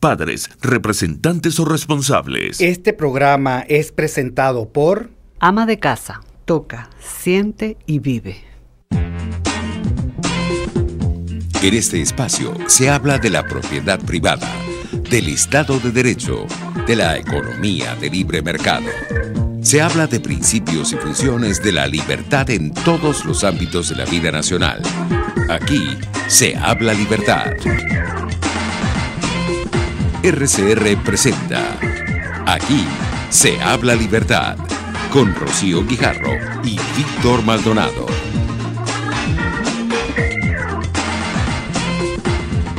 padres, representantes o responsables. Este programa es presentado por Ama de Casa. Toca, siente y vive. En este espacio se habla de la propiedad privada, del Estado de Derecho, de la economía de libre mercado. Se habla de principios y funciones de la libertad en todos los ámbitos de la vida nacional. Aquí se habla libertad. RCR presenta Aquí se habla libertad, con Rocío Guijarro y Víctor Maldonado.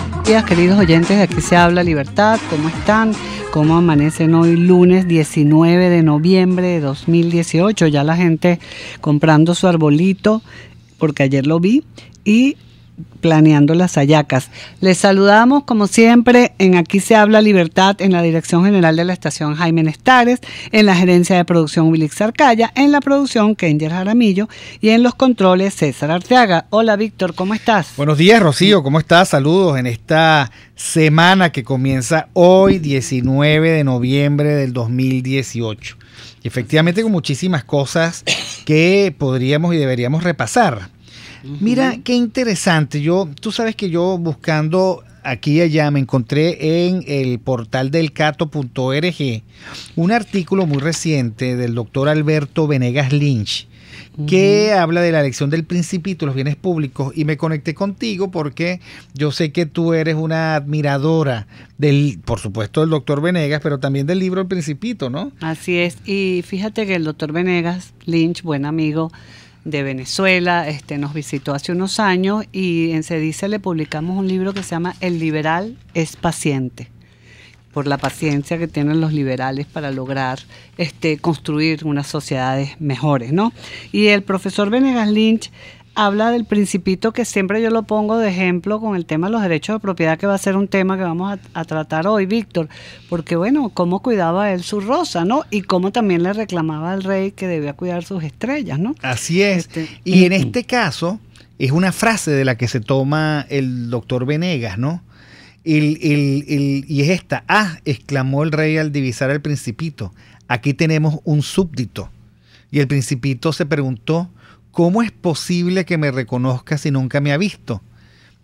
Buenos días, queridos oyentes de Aquí se habla libertad. ¿Cómo están? ¿Cómo amanecen hoy lunes 19 de noviembre de 2018? Ya la gente comprando su arbolito, porque ayer lo vi, y planeando las hallacas. Les saludamos como siempre en Aquí se habla libertad, en la dirección general de la estación Jaime Nestares, en la gerencia de producción Wilix Arcaya, en la producción Kenger Jaramillo y en los controles César Arteaga. Hola Víctor, ¿cómo estás? Buenos días, Rocío, ¿cómo estás? Saludos en esta semana que comienza hoy 19 de noviembre del 2018. Y efectivamente con muchísimas cosas que podríamos y deberíamos repasar. Mira, qué interesante. Tú sabes que yo buscando aquí y allá me encontré en el portal del cato.org un artículo muy reciente del doctor Alberto Venegas Lynch que habla de la elección del Principito, los bienes públicos, y me conecté contigo porque yo sé que tú eres una admiradora por supuesto, del doctor Venegas, pero también del libro El Principito, ¿no? Así es, y fíjate que el doctor Venegas Lynch, buen amigo de Venezuela, nos visitó hace unos años y en Cedice le publicamos un libro que se llama El liberal es paciente, por la paciencia que tienen los liberales para lograr construir unas sociedades mejores, ¿no? Y el profesor Venegas Lynch habla del Principito, que siempre yo lo pongo de ejemplo con el tema de los derechos de propiedad, que va a ser un tema que vamos a tratar hoy, Víctor, porque bueno, cómo cuidaba él su rosa, ¿no? Y cómo también le reclamaba al rey que debía cuidar sus estrellas, ¿no? Así es. Y en este caso es una frase de la que se toma el doctor Venegas, ¿no? Y es esta: exclamó el rey al divisar al Principito, aquí tenemos un súbdito. Y el Principito se preguntó: ¿cómo es posible que me reconozca si nunca me ha visto?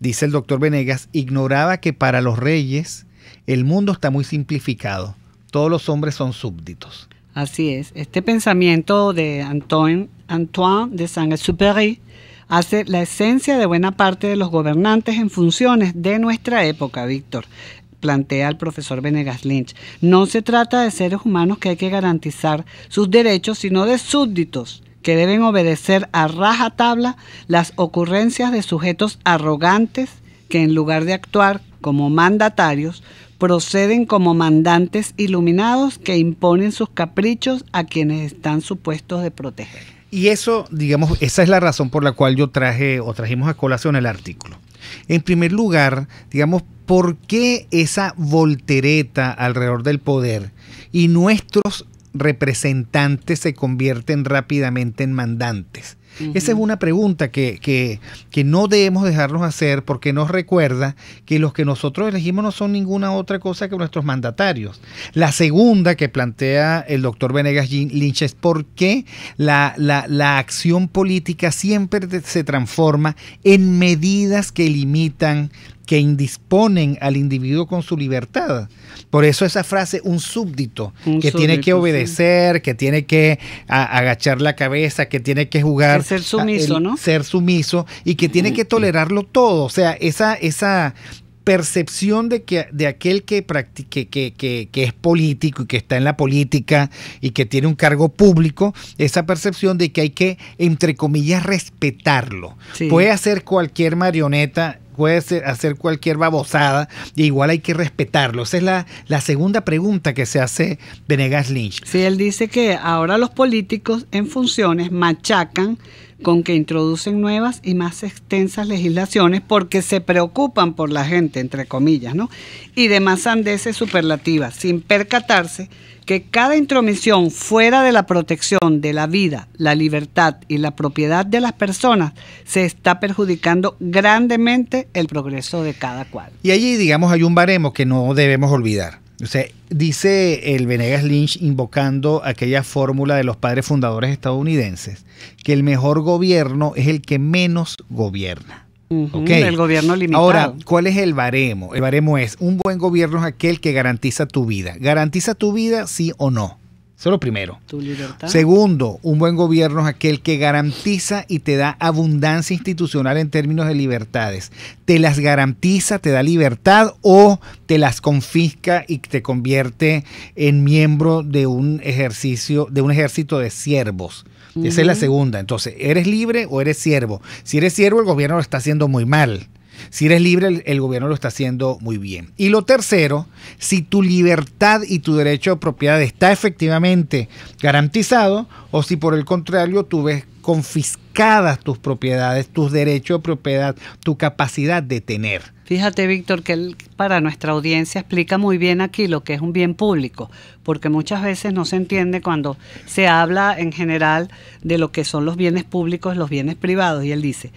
Dice el doctor Venegas, ignoraba que para los reyes el mundo está muy simplificado. Todos los hombres son súbditos. Así es. Este pensamiento de Antoine de Saint-Exupéry hace la esencia de buena parte de los gobernantes en funciones de nuestra época, Víctor. Plantea el profesor Venegas Lynch. No se trata de seres humanos que hay que garantizar sus derechos, sino de súbditos que deben obedecer a rajatabla las ocurrencias de sujetos arrogantes que en lugar de actuar como mandatarios, proceden como mandantes iluminados que imponen sus caprichos a quienes están supuestos de proteger. Y eso, digamos, esa es la razón por la cual yo trajimos a colación el artículo. En primer lugar, digamos, ¿por qué esa voltereta alrededor del poder y nuestros representantes se convierten rápidamente en mandantes? Esa es una pregunta que no debemos dejarnos hacer, porque nos recuerda que los que nosotros elegimos no son ninguna otra cosa que nuestros mandatarios. La segunda que plantea el doctor Venegas Lynch es por qué la acción política siempre se transforma en medidas que limitan, que indisponen al individuo con su libertad. Por eso esa frase, un súbdito, tiene que obedecer, sí, que tiene que agachar la cabeza, que tiene que jugar, que ser sumiso, ¿no? Ser sumiso, y que tiene que tolerarlo todo. O sea, esa percepción de aquel que es político y que está en la política y que tiene un cargo público, esa percepción de que hay que, entre comillas, respetarlo. Sí. Puede hacer cualquier marioneta, puede hacer cualquier babosada, y igual hay que respetarlo. Esa es la segunda pregunta que se hace Venegas Lynch. Sí, él dice que ahora los políticos en funciones machacan con que introducen nuevas y más extensas legislaciones porque se preocupan por la gente, entre comillas, ¿no? Y demás sandeces superlativas, sin percatarse que cada intromisión fuera de la protección de la vida, la libertad y la propiedad de las personas se está perjudicando grandemente el progreso de cada cual. Y allí, digamos, hay un baremo que no debemos olvidar. O sea, dice el Venegas Lynch, invocando aquella fórmula de los padres fundadores estadounidenses, que el mejor gobierno es el que menos gobierna. Okay. El gobierno limitado. Ahora, ¿cuál es el baremo? El baremo es, un buen gobierno es aquel que garantiza tu vida. ¿Garantiza tu vida, sí o no? Eso es lo primero. Tu libertad. Segundo, un buen gobierno es aquel que garantiza y te da abundancia institucional en términos de libertades. Te las garantiza, te da libertad o te las confisca y te convierte en miembro de un ejército de siervos. Esa es la segunda. Entonces, ¿eres libre o eres siervo? Si eres siervo, el gobierno lo está haciendo muy mal. Si eres libre, el gobierno lo está haciendo muy bien. Y lo tercero, si tu libertad y tu derecho de propiedad está efectivamente garantizado, o si por el contrario tú ves confiscadas tus propiedades, tus derechos de propiedad, tu capacidad de tener. Fíjate, Víctor, que él para nuestra audiencia explica muy bien aquí lo que es un bien público, porque muchas veces no se entiende cuando se habla en general de lo que son los bienes públicos, los bienes privados, y él dice: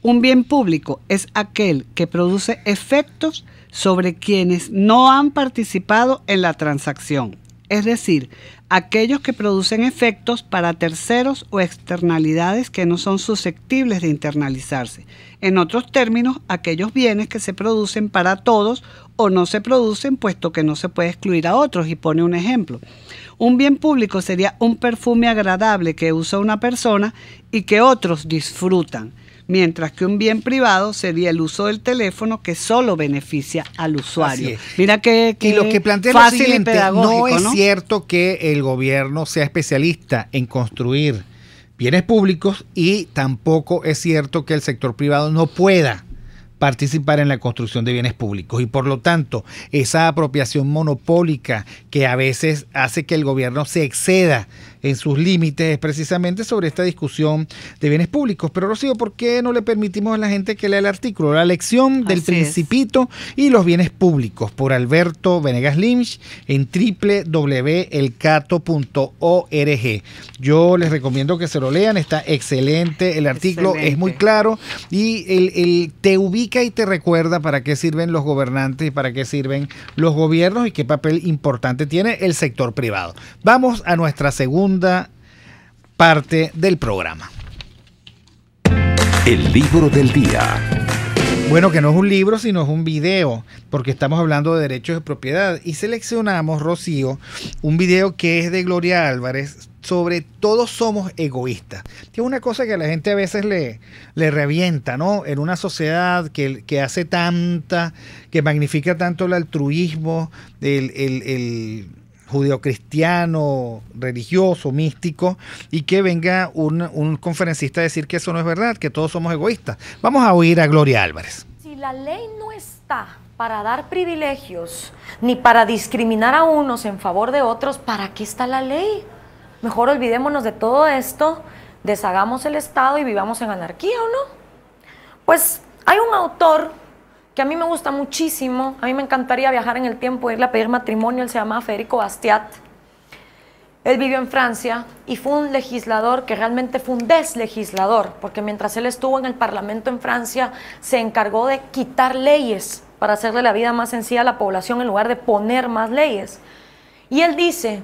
un bien público es aquel que produce efectos sobre quienes no han participado en la transacción, es decir, aquellos que producen efectos para terceros o externalidades que no son susceptibles de internalizarse. En otros términos, aquellos bienes que se producen para todos o no se producen, puesto que no se puede excluir a otros, y pone un ejemplo. Un bien público sería un perfume agradable que usa una persona y que otros disfrutan, mientras que un bien privado sería el uso del teléfono que solo beneficia al usuario. Mira que y lo que plantea fácil lo siguiente, y pedagógico, no es cierto que el gobierno sea especialista en construir bienes públicos y tampoco es cierto que el sector privado no pueda participar en la construcción de bienes públicos, y por lo tanto esa apropiación monopólica que a veces hace que el gobierno se exceda en sus límites es precisamente sobre esta discusión de bienes públicos. Pero Rocío, ¿por qué no le permitimos a la gente que lea el artículo? La lección del Principito y los bienes públicos, por Alberto Venegas Lynch, en www.elcato.org. Yo les recomiendo que se lo lean, está excelente el artículo, es muy claro y te ubica y te recuerda para qué sirven los gobernantes y para qué sirven los gobiernos y qué papel importante tiene el sector privado. Vamos a nuestra segunda parte del programa. El libro del día. Bueno, que no es un libro, sino es un video, porque estamos hablando de derechos de propiedad. Y seleccionamos, Rocío, un video que es de Gloria Álvarez sobre todos somos egoístas, que es una cosa que a la gente a veces le revienta, ¿no? En una sociedad que hace que magnifica tanto el altruismo, el judeocristiano, religioso, místico, y que venga un conferencista a decir que eso no es verdad, que todos somos egoístas. Vamos a oír a Gloria Álvarez. Si la ley no está para dar privilegios, ni para discriminar a unos en favor de otros, ¿para qué está la ley? Mejor olvidémonos de todo esto, deshagamos el Estado y vivamos en anarquía, ¿o no? Pues hay un autor que a mí me gusta muchísimo, a mí me encantaría viajar en el tiempo, irle a pedir matrimonio. Él se llama Federico Bastiat. Él vivió en Francia y fue un legislador que realmente fue un deslegislador, porque mientras él estuvo en el Parlamento en Francia, se encargó de quitar leyes para hacerle la vida más sencilla a la población en lugar de poner más leyes. Y él dice: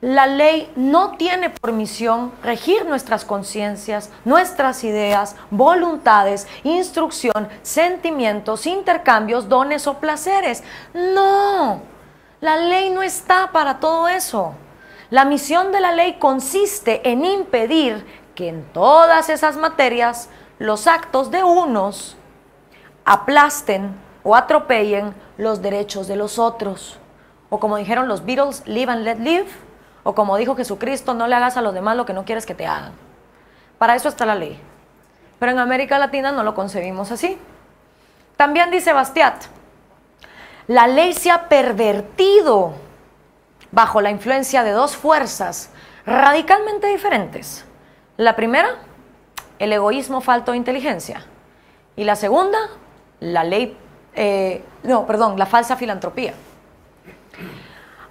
la ley no tiene por misión regir nuestras conciencias, nuestras ideas, voluntades, instrucción, sentimientos, intercambios, dones o placeres. No, la ley no está para todo eso. La misión de la ley consiste en impedir que en todas esas materias los actos de unos aplasten o atropellen los derechos de los otros. O como dijeron los Beatles, live and let live. O como dijo Jesucristo, no le hagas a los demás lo que no quieres que te hagan. Para eso está la ley. Pero en América Latina no lo concebimos así. También dice Bastiat: la ley se ha pervertido bajo la influencia de dos fuerzas radicalmente diferentes. La primera, el egoísmo falto de inteligencia. Y la segunda, la falsa filantropía.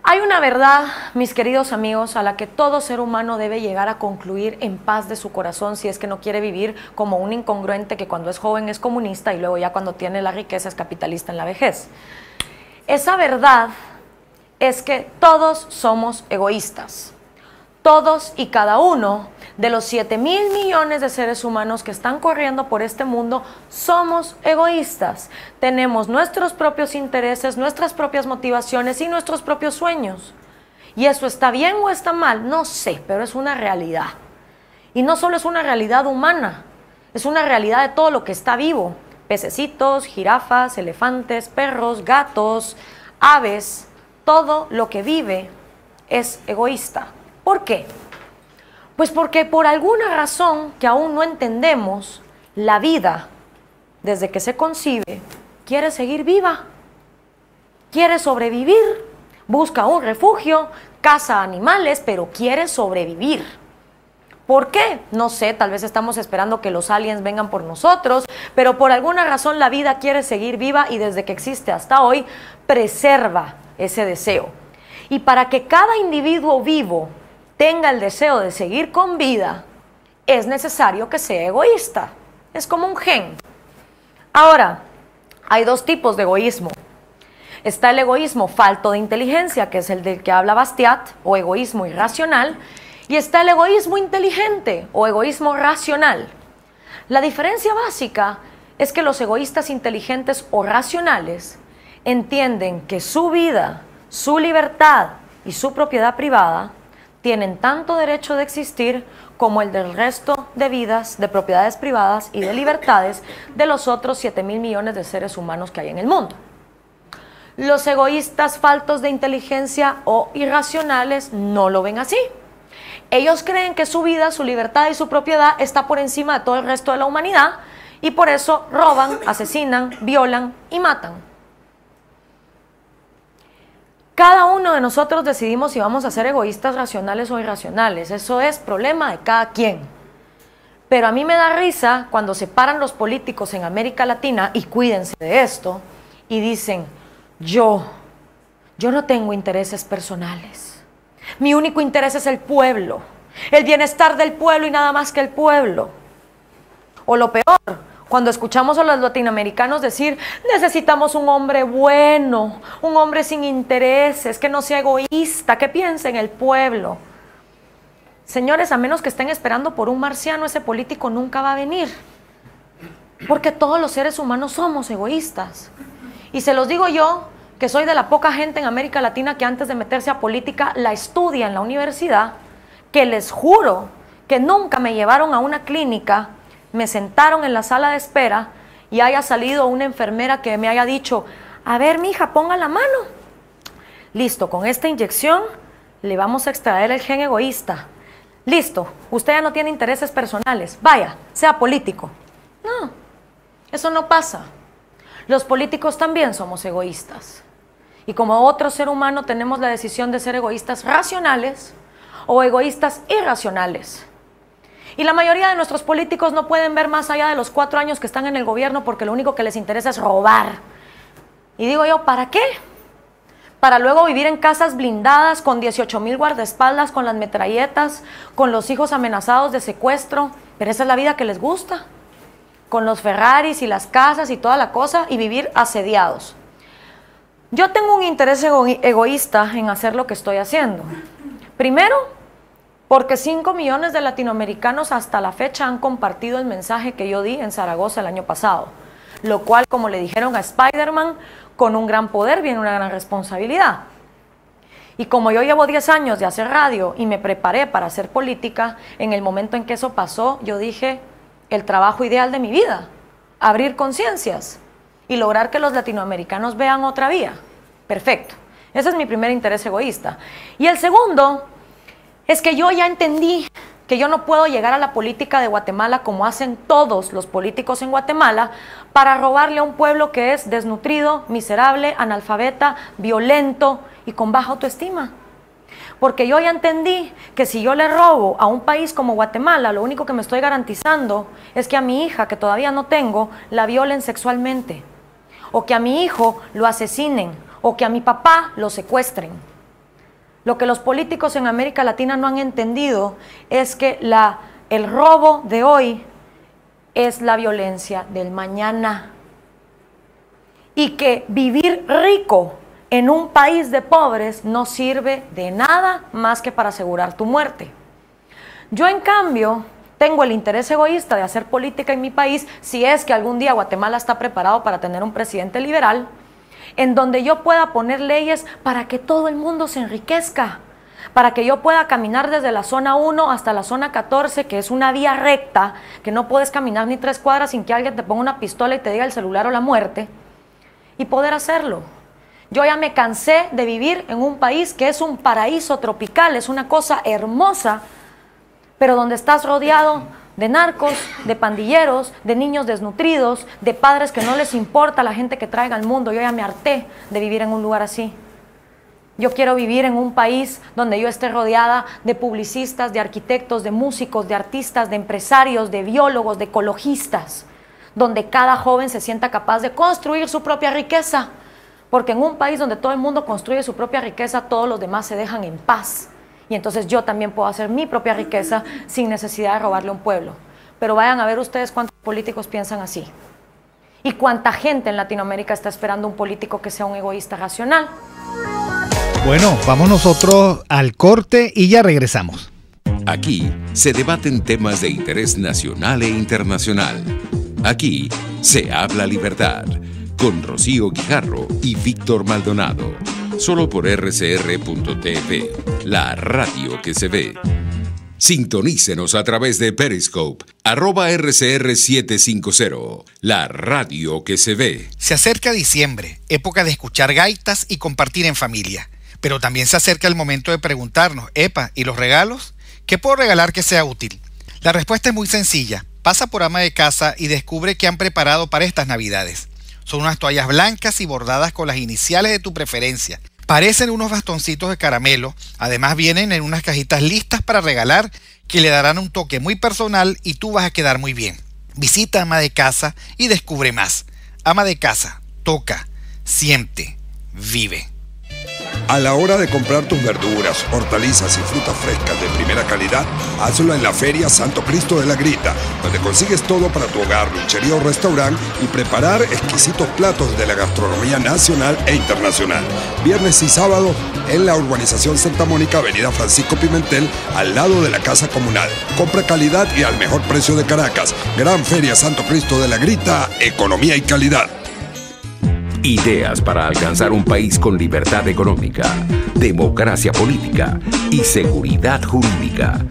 Hay una verdad, mis queridos amigos, a la que todo ser humano debe llegar a concluir en paz de su corazón si es que no quiere vivir como un incongruente que cuando es joven es comunista y luego ya cuando tiene la riqueza es capitalista en la vejez. Esa verdad es que todos somos egoístas. Todos y cada uno de los 7,000 millones de seres humanos que están corriendo por este mundo somos egoístas. Tenemos nuestros propios intereses, nuestras propias motivaciones y nuestros propios sueños. ¿Y eso está bien o está mal? No sé, pero es una realidad. Y no solo es una realidad humana, es una realidad de todo lo que está vivo. Pececitos, jirafas, elefantes, perros, gatos, aves, todo lo que vive es egoísta. ¿Por qué? Pues porque por alguna razón que aún no entendemos, la vida, desde que se concibe, quiere seguir viva, quiere sobrevivir, busca un refugio, caza animales, pero quiere sobrevivir. ¿Por qué? No sé, tal vez estamos esperando que los aliens vengan por nosotros, pero por alguna razón la vida quiere seguir viva y desde que existe hasta hoy, preserva ese deseo. Y para que cada individuo vivo tenga el deseo de seguir con vida, es necesario que sea egoísta. Es como un gen. Ahora, hay dos tipos de egoísmo. Está el egoísmo falto de inteligencia, que es el del que habla Bastiat, o egoísmo irracional, y está el egoísmo inteligente, o egoísmo racional. La diferencia básica es que los egoístas inteligentes o racionales entienden que su vida, su libertad y su propiedad privada tienen tanto derecho de existir como el del resto de vidas, de propiedades privadas y de libertades de los otros 7,000 millones de seres humanos que hay en el mundo. Los egoístas faltos de inteligencia o irracionales no lo ven así. Ellos creen que su vida, su libertad y su propiedad está por encima de todo el resto de la humanidad y por eso roban, asesinan, violan y matan. Cada uno de nosotros decidimos si vamos a ser egoístas racionales o irracionales. Eso es problema de cada quien. Pero a mí me da risa cuando se paran los políticos en América Latina, y cuídense de esto, y dicen, yo no tengo intereses personales. Mi único interés es el pueblo, el bienestar del pueblo y nada más que el pueblo. O lo peor, cuando escuchamos a los latinoamericanos decir, necesitamos un hombre bueno, un hombre sin intereses, que no sea egoísta, que piense en el pueblo. Señores, a menos que estén esperando por un marciano, ese político nunca va a venir. Porque todos los seres humanos somos egoístas. Y se los digo yo, que soy de la poca gente en América Latina que antes de meterse a política la estudia en la universidad, que les juro que nunca me llevaron a una clínica, me sentaron en la sala de espera y haya salido una enfermera que me haya dicho, a ver, mija, ponga la mano. Listo, con esta inyección le vamos a extraer el gen egoísta. Listo, usted ya no tiene intereses personales. Vaya, sea político. No, eso no pasa. Los políticos también somos egoístas. Y como otro ser humano tenemos la decisión de ser egoístas racionales o egoístas irracionales. Y la mayoría de nuestros políticos no pueden ver más allá de los 4 años que están en el gobierno porque lo único que les interesa es robar. Y digo yo, ¿para qué? Para luego vivir en casas blindadas con 18,000 guardaespaldas, con las metralletas, con los hijos amenazados de secuestro. Pero esa es la vida que les gusta. Con los Ferraris y las casas y toda la cosa y vivir asediados. Yo tengo un interés egoísta en hacer lo que estoy haciendo. Primero, porque 5 millones de latinoamericanos hasta la fecha han compartido el mensaje que yo di en Zaragoza el año pasado, lo cual, como le dijeron a Spider-Man, con un gran poder viene una gran responsabilidad. Y como yo llevo 10 años de hacer radio y me preparé para hacer política, en el momento en que eso pasó, yo dije, el trabajo ideal de mi vida, abrir conciencias y lograr que los latinoamericanos vean otra vía. Perfecto. Ese es mi primer interés egoísta. Y el segundo es que yo ya entendí que yo no puedo llegar a la política de Guatemala como hacen todos los políticos en Guatemala para robarle a un pueblo que es desnutrido, miserable, analfabeta, violento y con baja autoestima. Porque yo ya entendí que si yo le robo a un país como Guatemala, lo único que me estoy garantizando es que a mi hija, que todavía no tengo, la violen sexualmente. O que a mi hijo lo asesinen. O que a mi papá lo secuestren. Lo que los políticos en América Latina no han entendido es que el robo de hoy es la violencia del mañana. Y que vivir rico en un país de pobres no sirve de nada más que para asegurar tu muerte. Yo, en cambio, tengo el interés egoísta de hacer política en mi país, si es que algún día Guatemala está preparado para tener un presidente liberal, en donde yo pueda poner leyes para que todo el mundo se enriquezca, para que yo pueda caminar desde la zona 1 hasta la zona 14, que es una vía recta, que no puedes caminar ni 3 cuadras sin que alguien te ponga una pistola y te diga el celular o la muerte, y poder hacerlo. Yo ya me cansé de vivir en un país que es un paraíso tropical, es una cosa hermosa, pero donde estás rodeado de narcos, de pandilleros, de niños desnutridos, de padres que no les importa la gente que traiga al mundo. Yo ya me harté de vivir en un lugar así. Yo quiero vivir en un país donde yo esté rodeada de publicistas, de arquitectos, de músicos, de artistas, de empresarios, de biólogos, de ecologistas, donde cada joven se sienta capaz de construir su propia riqueza. Porque en un país donde todo el mundo construye su propia riqueza, todos los demás se dejan en paz. Y entonces yo también puedo hacer mi propia riqueza sin necesidad de robarle a un pueblo. Pero vayan a ver ustedes cuántos políticos piensan así. Y cuánta gente en Latinoamérica está esperando un político que sea un egoísta racional. Bueno, vamos nosotros al corte y ya regresamos. Aquí se debaten temas de interés nacional e internacional. Aquí se habla libertad. Con Rocío Guijarro y Víctor Maldonado. Solo por rcr.tv, la radio que se ve. Sintonícenos a través de Periscope, @RCR750, la radio que se ve. Se acerca diciembre, época de escuchar gaitas y compartir en familia. Pero también se acerca el momento de preguntarnos, epa, ¿y los regalos? ¿Qué puedo regalar que sea útil? La respuesta es muy sencilla. Pasa por ama de casa y descubre qué han preparado para estas Navidades. Son unas toallas blancas y bordadas con las iniciales de tu preferencia. Parecen unos bastoncitos de caramelo. Además vienen en unas cajitas listas para regalar que le darán un toque muy personal y tú vas a quedar muy bien. Visita Ama de Casa y descubre más. Ama de Casa, toca, siente, vive. A la hora de comprar tus verduras, hortalizas y frutas frescas de primera calidad, hazlo en la Feria Santo Cristo de la Grita, donde consigues todo para tu hogar, luchería o restaurante y preparar exquisitos platos de la gastronomía nacional e internacional. Viernes y sábado en la urbanización Santa Mónica, avenida Francisco Pimentel, al lado de la Casa Comunal. Compra calidad y al mejor precio de Caracas. Gran Feria Santo Cristo de la Grita, economía y calidad. Ideas para alcanzar un país con libertad económica, democracia política y seguridad jurídica.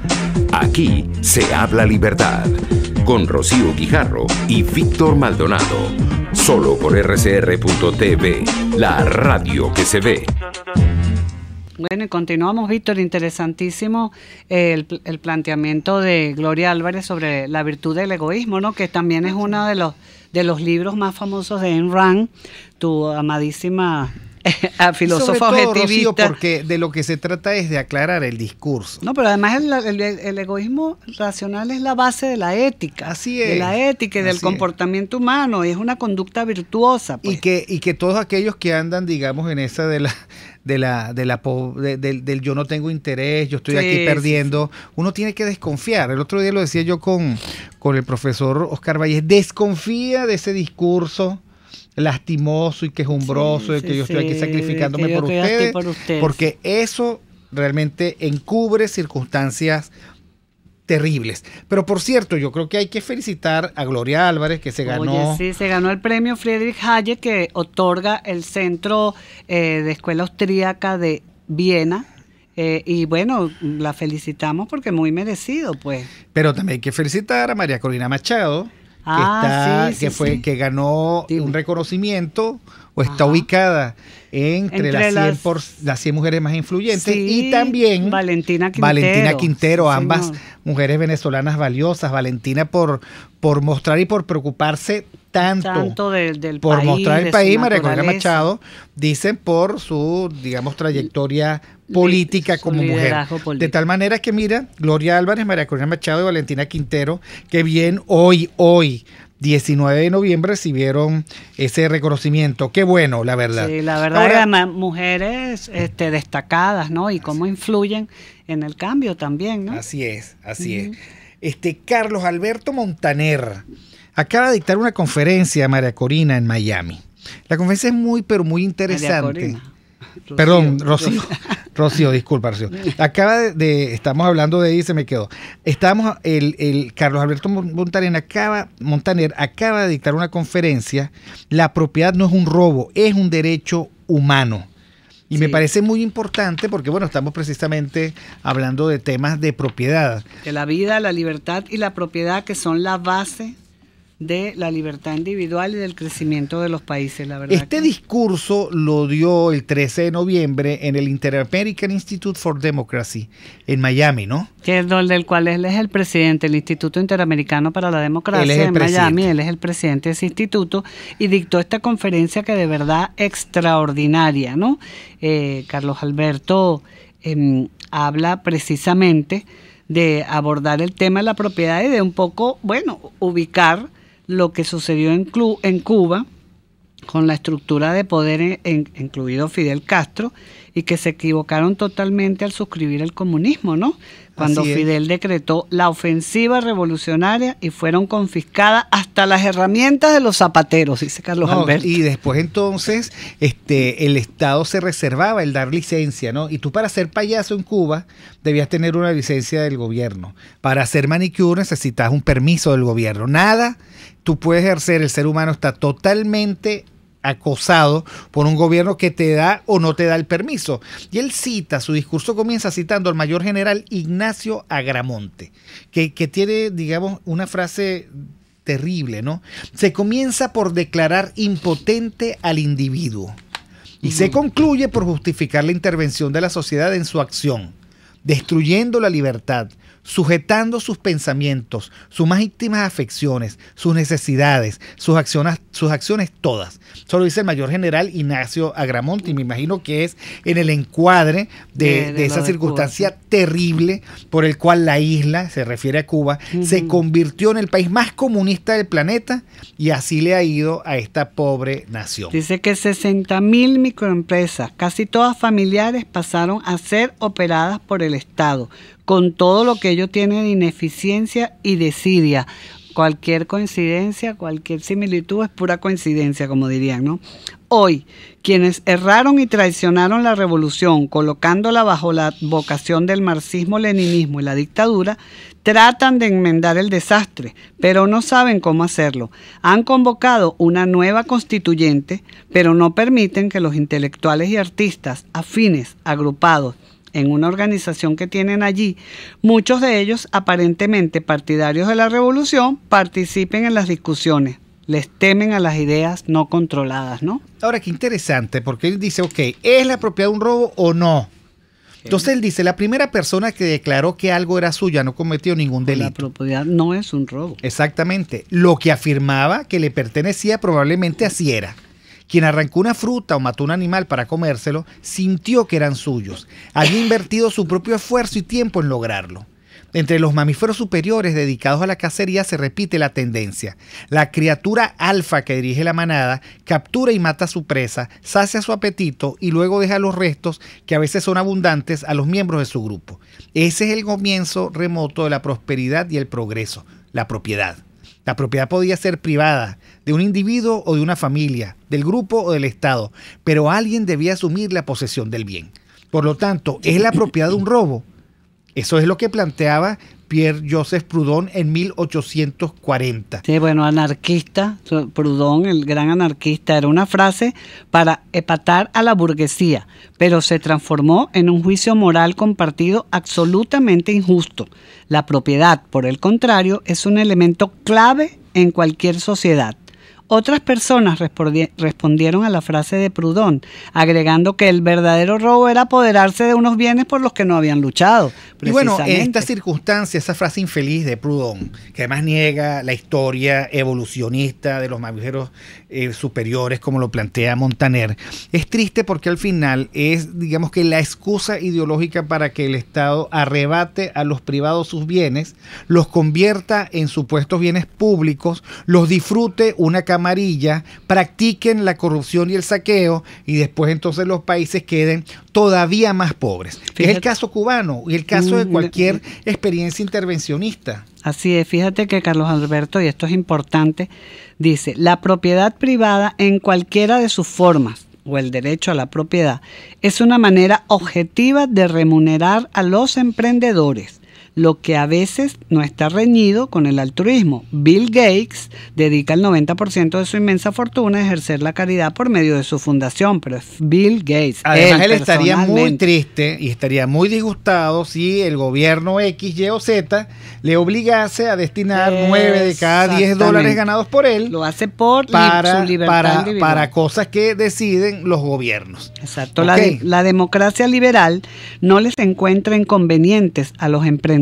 Aquí se habla libertad. Con Rocío Guijarro y Víctor Maldonado. Solo por rcr.tv, la radio que se ve. Bueno, y continuamos, Víctor. Interesantísimo el planteamiento de Gloria Álvarez sobre la virtud del egoísmo, ¿no? Que también es uno de los libros más famosos de Ayn Rand, tu amadísima filósofa objetivista. Rocío, porque de lo que se trata es de aclarar el discurso. No, pero además el egoísmo racional es la base de la ética. Así es. De la ética y del comportamiento humano, y es una conducta virtuosa. Pues. Y que todos aquellos que andan, digamos, en esa del yo no tengo interés, yo estoy aquí perdiendo, uno tiene que desconfiar. El otro día lo decía yo con el profesor Oscar Valles, desconfía de ese discurso lastimoso y quejumbroso de que yo estoy aquí sacrificándome por ustedes, porque eso realmente encubre circunstancias terribles. Pero por cierto, yo creo que hay que felicitar a Gloria Álvarez, que se ganó. Oye, sí, se ganó el premio Friedrich Hayek, que otorga el Centro de Escuela Austríaca de Viena. Y bueno, la felicitamos porque muy merecido, pues. Pero también hay que felicitar a María Corina Machado, que ganó un reconocimiento o está ubicada entre las 100 mujeres más influyentes, sí, y también Valentina Quintero, sí, ambas señor. mujeres venezolanas valiosas. Valentina por mostrar y por preocuparse tanto del por país, mostrar el de país. su María Corina naturaleza. Machado, dicen por su, digamos, trayectoria política su como mujer. liderazgo político. De tal manera que mira, Gloria Álvarez, María Corina Machado y Valentina Quintero, que bien hoy 19 de noviembre recibieron ese reconocimiento. Qué bueno, la verdad. Sí, la verdad. Ahora, además, mujeres destacadas, ¿no? Y cómo influyen en el cambio también, ¿no? Así es. Carlos Alberto Montaner acaba de dictar una conferencia a María Corina en Miami. La conferencia es muy, pero muy interesante. Perdón, Rocío, disculpa, Rocío. Estamos hablando de ella y se me quedó. Carlos Alberto Montaner acaba de dictar una conferencia. La propiedad no es un robo, es un derecho humano. Y me parece muy importante porque, bueno, estamos precisamente hablando de temas de propiedad. De la vida, la libertad y la propiedad, que son la base de la libertad individual y del crecimiento de los países, la verdad. Este discurso lo dio el 13 de noviembre en el Inter-American Institute for Democracy en Miami, ¿no? Que es del cual él es el presidente, el Instituto Interamericano para la Democracia Él es el en Miami. presidente. Él es el presidente de ese instituto y dictó esta conferencia que de verdad extraordinaria, ¿no? Carlos Alberto habla precisamente de abordar el tema de la propiedad y de un poco, ubicar lo que sucedió en Cuba con la estructura de poder, incluido Fidel Castro, y que se equivocaron totalmente al suscribir el comunismo, ¿no? Cuando Fidel decretó la ofensiva revolucionaria y fueron confiscadas hasta las herramientas de los zapateros, dice Carlos Alberto. Y después entonces el Estado se reservaba el dar licencia, ¿no? Y tú, para ser payaso en Cuba debías tener una licencia del gobierno. Para hacer manicure necesitas un permiso del gobierno. Nada tú puedes ejercer. El ser humano está totalmente acosado por un gobierno que te da o no te da el permiso. Y él su discurso comienza citando al mayor general Ignacio Agramonte, que tiene, digamos, una frase terrible, ¿no? Se comienza por declarar impotente al individuo y se concluye por justificar la intervención de la sociedad en su acción, destruyendo la libertad, sujetando sus pensamientos, sus más íntimas afecciones, sus necesidades, sus acciones todas. Eso lo dice el mayor general Ignacio Agramonte, y me imagino que es en el encuadre de esa circunstancia terrible por el cual la isla, se refiere a Cuba, se convirtió en el país más comunista del planeta, y así le ha ido a esta pobre nación. Dice que 60.000 microempresas, casi todas familiares, pasaron a ser operadas por el Estado, con todo lo que ello tiene de ineficiencia y desidia. Cualquier coincidencia, cualquier similitud es pura coincidencia, como dirían, ¿no? Hoy, quienes erraron y traicionaron la revolución, colocándola bajo la vocación del marxismo-leninismo y la dictadura, tratan de enmendar el desastre, pero no saben cómo hacerlo. Han convocado una nueva constituyente, pero no permiten que los intelectuales y artistas afines, agrupados en una organización que tienen allí, muchos de ellos aparentemente partidarios de la revolución, participen en las discusiones. Les temen a las ideas no controladas, ¿no? Ahora, qué interesante, porque él dice, ¿es la propiedad un robo o no? Entonces él dice, la primera persona que declaró que algo era suya no cometió ningún delito. La propiedad no es un robo. Exactamente. Lo que afirmaba que le pertenecía probablemente así era. Quien arrancó una fruta o mató un animal para comérselo, sintió que eran suyos. Había invertido su propio esfuerzo y tiempo en lograrlo. Entre los mamíferos superiores dedicados a la cacería se repite la tendencia. La criatura alfa que dirige la manada captura y mata a su presa, sacia su apetito y luego deja los restos, que a veces son abundantes, a los miembros de su grupo. Ese es el comienzo remoto de la prosperidad y el progreso, la propiedad. La propiedad podía ser privada, de un individuo o de una familia, del grupo o del Estado, pero alguien debía asumir la posesión del bien. Por lo tanto, ¿es la propiedad un robo? Eso es lo que planteaba Pierre-Joseph Proudhon en 1840. Sí, anarquista, Proudhon, el gran anarquista, era una frase para epatar a la burguesía, pero se transformó en un juicio moral compartido absolutamente injusto. La propiedad, por el contrario, es un elemento clave en cualquier sociedad. Otras personas respondieron a la frase de Proudhon, agregando que el verdadero robo era apoderarse de unos bienes por los que no habían luchado. Y bueno, en esta circunstancia, esa frase infeliz de Proudhon, que además niega la historia evolucionista de los mamíferos superiores, como lo plantea Montaner, es triste porque al final es, digamos que la excusa ideológica para que el Estado arrebate a los privados sus bienes, los convierta en supuestos bienes públicos, los disfrute una camarilla, practiquen la corrupción y el saqueo y después entonces los países queden todavía más pobres. Fíjate, es el caso cubano y el caso de cualquier experiencia intervencionista. Así es, fíjate que Carlos Alberto, y esto es importante, dice, la propiedad privada en cualquiera de sus formas, o el derecho a la propiedad, es una manera objetiva de remunerar a los emprendedores, lo que a veces no está reñido con el altruismo. Bill Gates dedica el 90% de su inmensa fortuna a ejercer la caridad por medio de su fundación, pero es Bill Gates. Además, él estaría muy triste y estaría muy disgustado si el gobierno X, Y o Z le obligase a destinar 9 de cada 10 dólares ganados por él. Lo hace por su libertad individual. Para cosas que deciden los gobiernos. Exacto. Okay. La democracia liberal no les encuentra inconvenientes a los emprendedores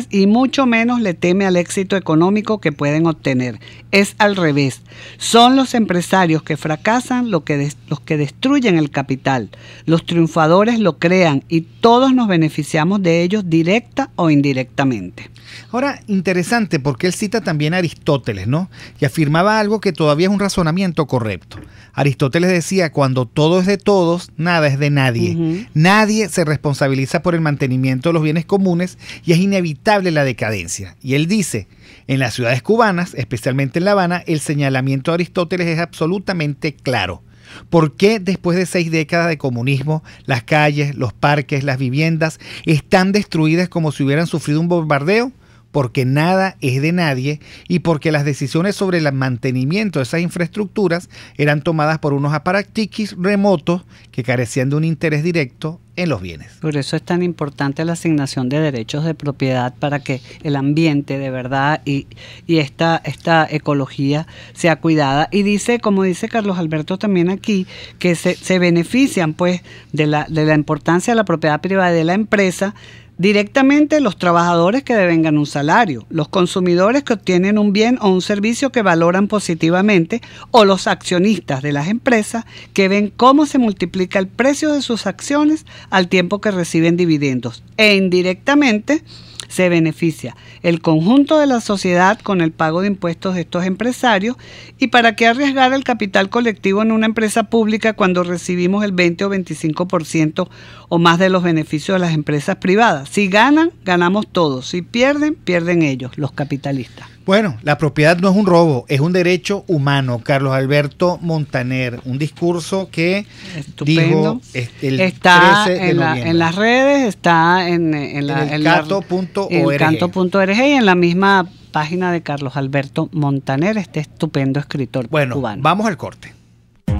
y mucho menos le teme al éxito económico que pueden obtener. Es al revés. Son los empresarios que fracasan los que destruyen el capital. Los triunfadores lo crean y todos nos beneficiamos de ellos directa o indirectamente. Ahora, interesante porque él cita también a Aristóteles, ¿no? Y afirmaba algo que todavía es un razonamiento correcto. Aristóteles decía, cuando todo es de todos, nada es de nadie. Uh-huh. Nadie se responsabiliza por el mantenimiento de los bienes comunes y es inevitable la decadencia. Y él dice, en las ciudades cubanas, especialmente en La Habana, el señalamiento de Aristóteles es absolutamente claro. ¿Por qué después de 6 décadas de comunismo, las calles, los parques, las viviendas están destruidas como si hubieran sufrido un bombardeo? Porque nada es de nadie y porque las decisiones sobre el mantenimiento de esas infraestructuras eran tomadas por unos aparatiquis remotos que carecían de un interés directo en los bienes. Por eso es tan importante la asignación de derechos de propiedad para que el ambiente de verdad y esta ecología sea cuidada. Y dice, como dice Carlos Alberto también aquí, que se benefician pues de la importancia de la propiedad privada de la empresa, directamente los trabajadores que devengan un salario, los consumidores que obtienen un bien o un servicio que valoran positivamente, o los accionistas de las empresas que ven cómo se multiplica el precio de sus acciones al tiempo que reciben dividendos. E indirectamente se beneficia el conjunto de la sociedad con el pago de impuestos de estos empresarios. ¿Y para qué arriesgar el capital colectivo en una empresa pública cuando recibimos el 20 o 25% o más de los beneficios de las empresas privadas? Si ganan, ganamos todos. Si pierden, pierden ellos, los capitalistas. Bueno, la propiedad no es un robo, es un derecho humano. Carlos Alberto Montaner, un discurso que estupendo. Dijo el está 13 de noviembre. En las redes, está en el canto.org y en la misma página de Carlos Alberto Montaner, este estupendo escritor cubano. Bueno, vamos al corte.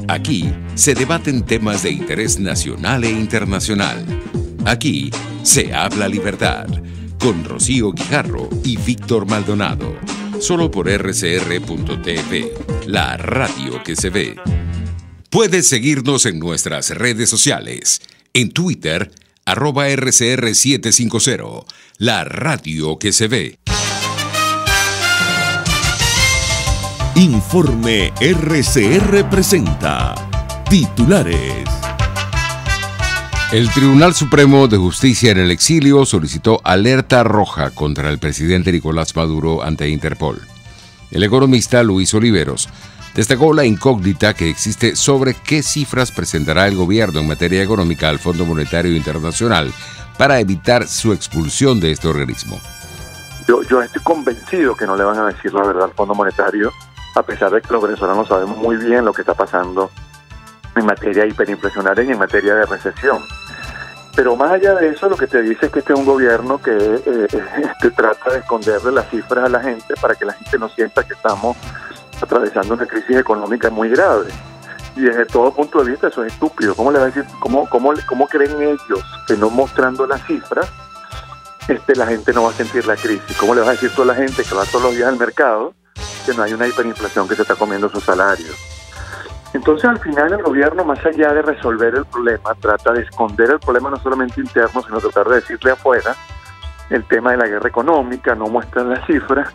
Aquí se debaten temas de interés nacional e internacional. Aquí se habla libertad. Con Rocío Guijarro y Víctor Maldonado. Solo por rcr.tv, la radio que se ve. Puedes seguirnos en nuestras redes sociales. En Twitter, @RCR750, la radio que se ve. Informe RCR presenta titulares. El Tribunal Supremo de Justicia en el exilio solicitó alerta roja contra el presidente Nicolás Maduro ante Interpol. El economista Luis Oliveros destacó la incógnita que existe sobre qué cifras presentará el gobierno en materia económica al Fondo Monetario Internacional para evitar su expulsión de este organismo. Yo estoy convencido que no le van a decir la verdad al Fondo Monetario, a pesar de que los venezolanos sabemos muy bien lo que está pasando en materia hiperinflacionaria y en materia de recesión. Pero más allá de eso, lo que te dice es que este es un gobierno que trata de esconderle las cifras a la gente para que la gente no sienta que estamos atravesando una crisis económica muy grave. Y desde todo punto de vista eso es estúpido. ¿Cómo le va a decir, cómo creen ellos que no mostrando las cifras la gente no va a sentir la crisis? ¿Cómo le vas a decir tú a la gente que va todos los días al mercado que no hay una hiperinflación que se está comiendo sus salarios. Entonces, al final, el gobierno, más allá de resolver el problema, trata de esconder el problema no solamente interno, sino tratar de decirle afuera el tema de la guerra económica, no muestran las cifras,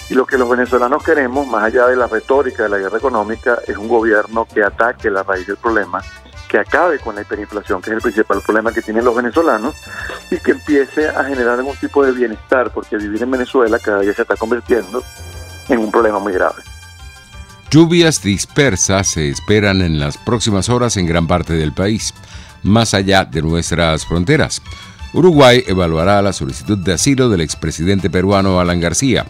y lo que los venezolanos queremos, más allá de la retórica de la guerra económica, es un gobierno que ataque la raíz del problema, que acabe con la hiperinflación, que es el principal problema que tienen los venezolanos, y que empiece a generar algún tipo de bienestar, porque vivir en Venezuela cada día se está convirtiendo en un problema muy grave. Lluvias dispersas se esperan en las próximas horas en gran parte del país, más allá de nuestras fronteras. Uruguay evaluará la solicitud de asilo del expresidente peruano Alan García.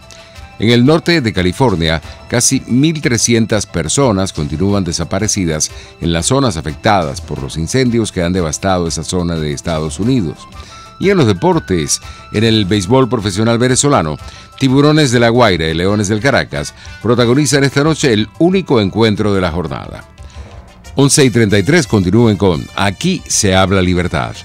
En el norte de California, casi 1.300 personas continúan desaparecidas en las zonas afectadas por los incendios que han devastado esa zona de Estados Unidos. Y en los deportes, en el béisbol profesional venezolano, Tiburones de La Guaira y Leones del Caracas protagonizan esta noche el único encuentro de la jornada. 11:33, continúen con Aquí se habla libertad.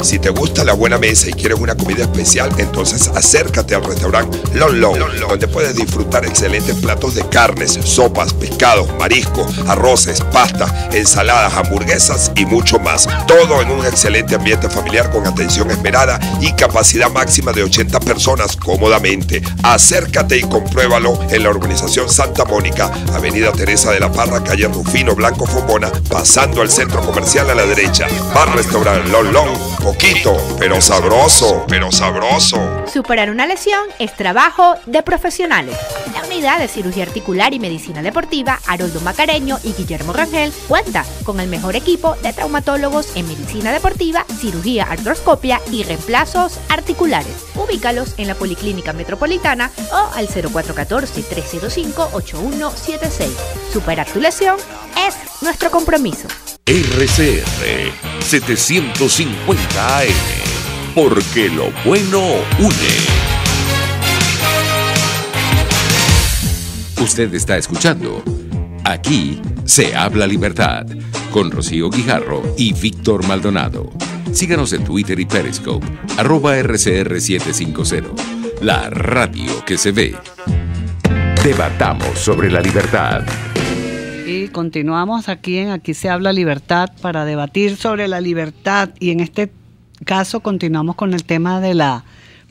Si te gusta la buena mesa y quieres una comida especial, entonces acércate al restaurante Lon Lon, donde puedes disfrutar excelentes platos de carnes, sopas, pescados, mariscos, arroces, pastas, ensaladas, hamburguesas y mucho más. Todo en un excelente ambiente familiar con atención esmerada y capacidad máxima de 80 personas cómodamente. Acércate y compruébalo en la urbanización Santa Mónica, Avenida Teresa de la Parra, calle Rufino Blanco Fombona, pasando al centro comercial a la derecha. Bar Restaurante Lon Lon. Poquito, pero sabroso, pero sabroso. Superar una lesión es trabajo de profesionales. La unidad de cirugía articular y medicina deportiva Haroldo Macareño y Guillermo Rangel cuenta con el mejor equipo de traumatólogos en medicina deportiva, cirugía artroscopia y reemplazos articulares. Ubícalos en la Policlínica Metropolitana o al 0414-305-8176. Superar tu lesión es nuestro compromiso. RCR 750 AM, porque lo bueno une. Usted está escuchando Aquí se habla libertad con Rocío Guijarro y Víctor Maldonado. Síganos en Twitter y Periscope @RCR750, la radio que se ve. Debatamos sobre la libertad. Y continuamos aquí en Aquí se habla libertad para debatir sobre la libertad, y en este caso continuamos con el tema de la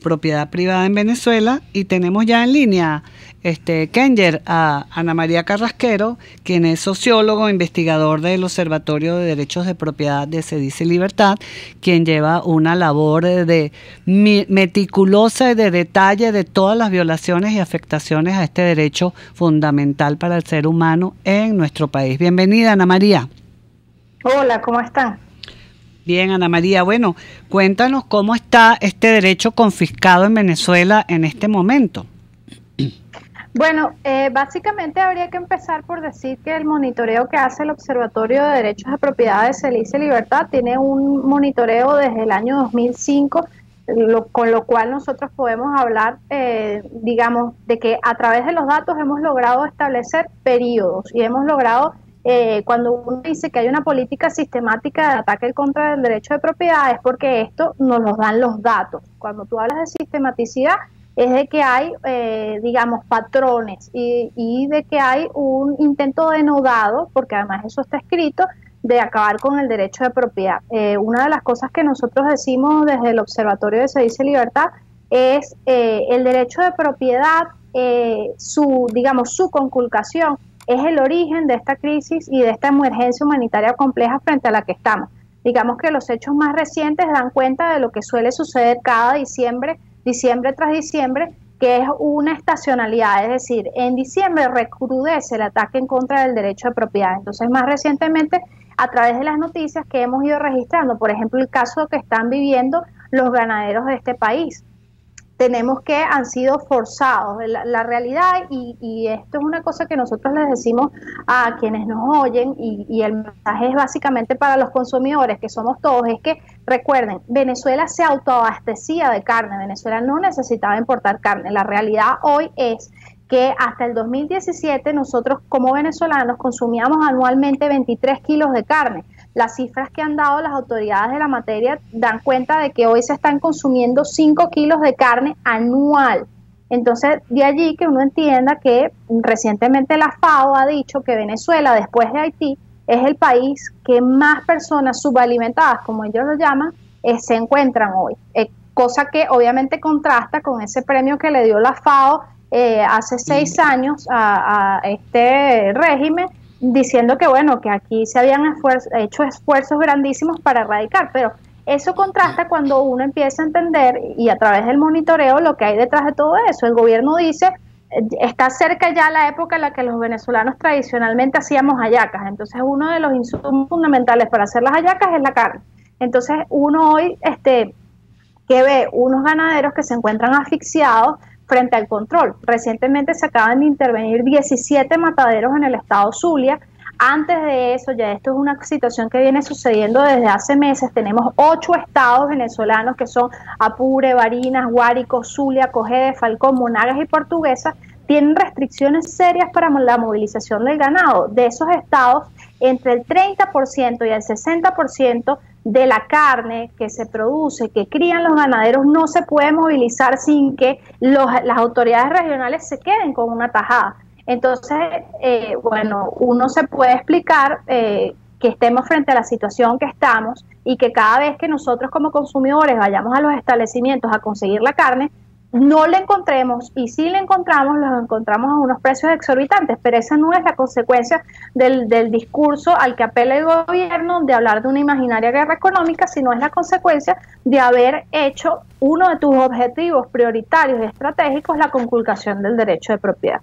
propiedad privada en Venezuela, y tenemos ya en línea Kenger a Ana María Carrasquero, quien es sociólogo, investigador del Observatorio de Derechos de Propiedad de Se Dice Libertad, quien lleva una labor de meticulosa y de detalle de todas las violaciones y afectaciones a este derecho fundamental para el ser humano en nuestro país. Bienvenida, Ana María. Hola, ¿cómo están? Bien, Ana María. Bueno, cuéntanos cómo está este derecho confiscado en Venezuela en este momento. Bueno, básicamente habría que empezar por decir que el monitoreo que hace el Observatorio de Derechos de Propiedad de Se Dice Libertad tiene un monitoreo desde el año 2005, con lo cual nosotros podemos hablar, digamos, de que a través de los datos hemos logrado establecer periodos y hemos logrado, cuando uno dice que hay una política sistemática de ataque contra el derecho de propiedad, es porque esto nos lo dan los datos. Cuando tú hablas de sistematicidad, es de que hay, digamos, patrones y de que hay un intento denodado, porque además eso está escrito, de acabar con el derecho de propiedad. Una de las cosas que nosotros decimos desde el Observatorio de Se Dice Libertad es el derecho de propiedad, su conculcación es el origen de esta crisis y de esta emergencia humanitaria compleja frente a la que estamos. Digamos que los hechos más recientes dan cuenta de lo que suele suceder cada diciembre tras diciembre, que es una estacionalidad, es decir, en diciembre recrudece el ataque en contra del derecho de propiedad. Entonces, más recientemente, a través de las noticias que hemos ido registrando, por ejemplo, el caso que están viviendo los ganaderos de este país, tenemos que han sido forzados. La realidad, y esto es una cosa que nosotros les decimos a quienes nos oyen, y el mensaje es básicamente para los consumidores, que somos todos, es que recuerden, Venezuela se autoabastecía de carne, Venezuela no necesitaba importar carne. La realidad hoy es que hasta el 2017 nosotros como venezolanos consumíamos anualmente 23 kilos de carne. Las cifras que han dado las autoridades de la materia dan cuenta de que hoy se están consumiendo 5 kilos de carne anual. Entonces, de allí que uno entienda que recientemente la FAO ha dicho que Venezuela, después de Haití, es el país que más personas subalimentadas, como ellos lo llaman, se encuentran hoy. Cosa que obviamente contrasta con ese premio que le dio la FAO hace 6 años a este régimen, diciendo que bueno, que aquí se habían hecho esfuerzos grandísimos para erradicar, pero eso contrasta cuando uno empieza a entender y a través del monitoreo lo que hay detrás de todo eso. El gobierno dice, está cerca ya la época en la que los venezolanos tradicionalmente hacíamos hallacas, entonces uno de los insumos fundamentales para hacer las hallacas es la carne. Entonces uno hoy que ve unos ganaderos que se encuentran asfixiados frente al control. Recientemente se acaban de intervenir 17 mataderos en el estado Zulia. Antes de eso, ya esto es una situación que viene sucediendo desde hace meses. Tenemos 8 estados venezolanos que son Apure, Barinas, Guárico, Zulia, Cogede, Falcón, Monagas y Portuguesa. Tienen restricciones serias para la movilización del ganado. De esos estados, entre el 30% y el 60% de la carne que se produce, que crían los ganaderos, no se puede movilizar sin que las autoridades regionales se queden con una tajada. Entonces, bueno, uno se puede explicar que estemos frente a la situación que estamos y que cada vez que nosotros como consumidores vayamos a los establecimientos a conseguir la carne, no la encontremos, y si la encontramos, los encontramos a unos precios exorbitantes, pero esa no es la consecuencia del discurso al que apela el gobierno de hablar de una imaginaria guerra económica, sino es la consecuencia de haber hecho uno de tus objetivos prioritarios y estratégicos, la conculcación del derecho de propiedad.